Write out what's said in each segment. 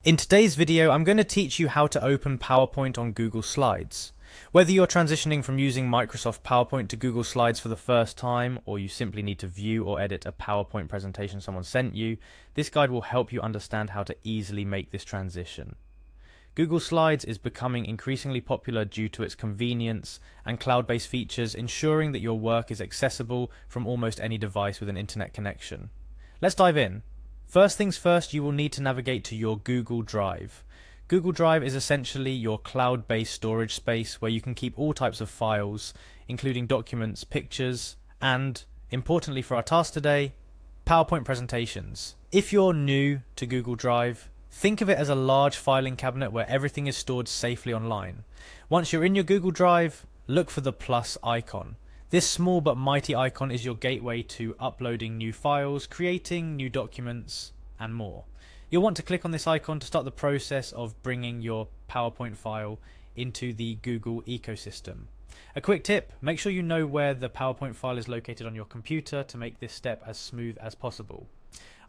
In today's video, I'm going to teach you how to open PowerPoint on Google Slides. Whether you're transitioning from using Microsoft PowerPoint to Google Slides for the first time, or you simply need to view or edit a PowerPoint presentation someone sent you, this guide will help you understand how to easily make this transition. Google Slides is becoming increasingly popular due to its convenience and cloud-based features, ensuring that your work is accessible from almost any device with an internet connection. Let's dive in. First things first, you will need to navigate to your Google Drive. Google Drive is essentially your cloud-based storage space where you can keep all types of files, including documents, pictures, and, importantly for our task today, PowerPoint presentations. If you're new to Google Drive, think of it as a large filing cabinet where everything is stored safely online. Once you're in your Google Drive, look for the plus icon. This small but mighty icon is your gateway to uploading new files, creating new documents, and more. You'll want to click on this icon to start the process of bringing your PowerPoint file into the Google ecosystem. A quick tip, make sure you know where the PowerPoint file is located on your computer to make this step as smooth as possible.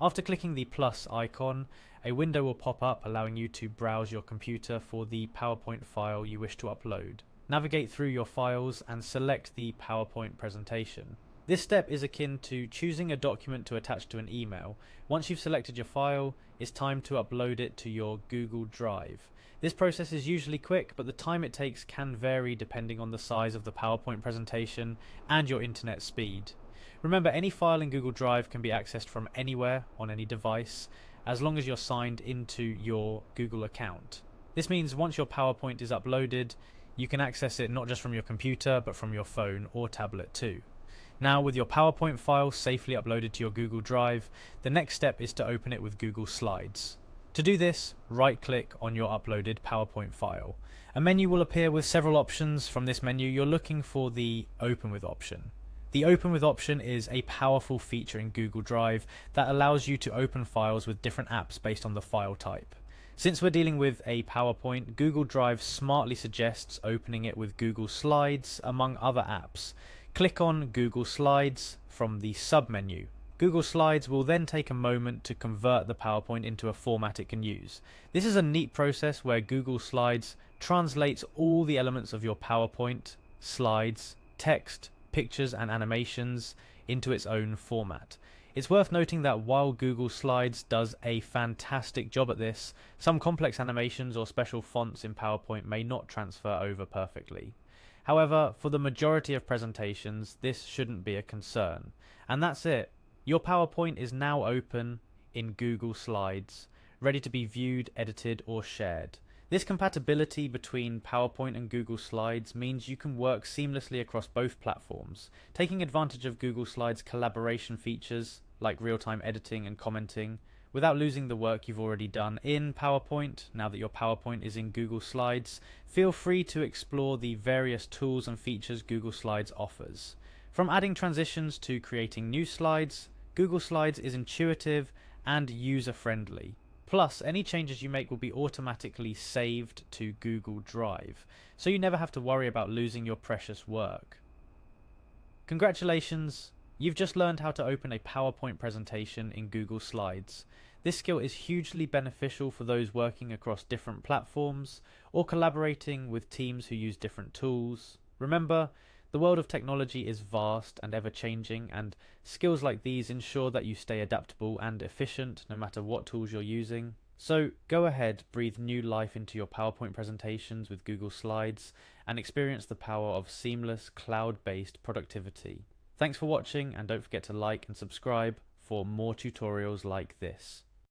After clicking the plus icon, a window will pop up allowing you to browse your computer for the PowerPoint file you wish to upload. Navigate through your files and select the PowerPoint presentation. This step is akin to choosing a document to attach to an email. Once you've selected your file, it's time to upload it to your Google Drive. This process is usually quick, but the time it takes can vary depending on the size of the PowerPoint presentation and your internet speed. Remember, any file in Google Drive can be accessed from anywhere on any device, as long as you're signed into your Google account. This means once your PowerPoint is uploaded, you can access it not just from your computer, but from your phone or tablet too. Now, with your PowerPoint file safely uploaded to your Google Drive, the next step is to open it with Google Slides. To do this, right-click on your uploaded PowerPoint file. A menu will appear with several options. From this menu, you're looking for the Open With option. The Open With option is a powerful feature in Google Drive that allows you to open files with different apps based on the file type. Since we're dealing with a PowerPoint, Google Drive smartly suggests opening it with Google Slides among other apps. Click on Google Slides from the sub-menu. Google Slides will then take a moment to convert the PowerPoint into a format it can use. This is a neat process where Google Slides translates all the elements of your PowerPoint, slides, text, pictures and animations into its own format. It's worth noting that while Google Slides does a fantastic job at this, some complex animations or special fonts in PowerPoint may not transfer over perfectly. However, for the majority of presentations, this shouldn't be a concern. And that's it. Your PowerPoint is now open in Google Slides, ready to be viewed, edited, or shared. This compatibility between PowerPoint and Google Slides means you can work seamlessly across both platforms, taking advantage of Google Slides' collaboration features like real-time editing and commenting without losing the work you've already done in PowerPoint. Now that your PowerPoint is in Google Slides, feel free to explore the various tools and features Google Slides offers. From adding transitions to creating new slides, Google Slides is intuitive and user-friendly. Plus, any changes you make will be automatically saved to Google Drive, so you never have to worry about losing your precious work. Congratulations! You've just learned how to open a PowerPoint presentation in Google Slides. This skill is hugely beneficial for those working across different platforms or collaborating with teams who use different tools. Remember, the world of technology is vast and ever-changing, and skills like these ensure that you stay adaptable and efficient no matter what tools you're using. So go ahead, breathe new life into your PowerPoint presentations with Google Slides and experience the power of seamless cloud-based productivity. Thanks for watching, and don't forget to like and subscribe for more tutorials like this.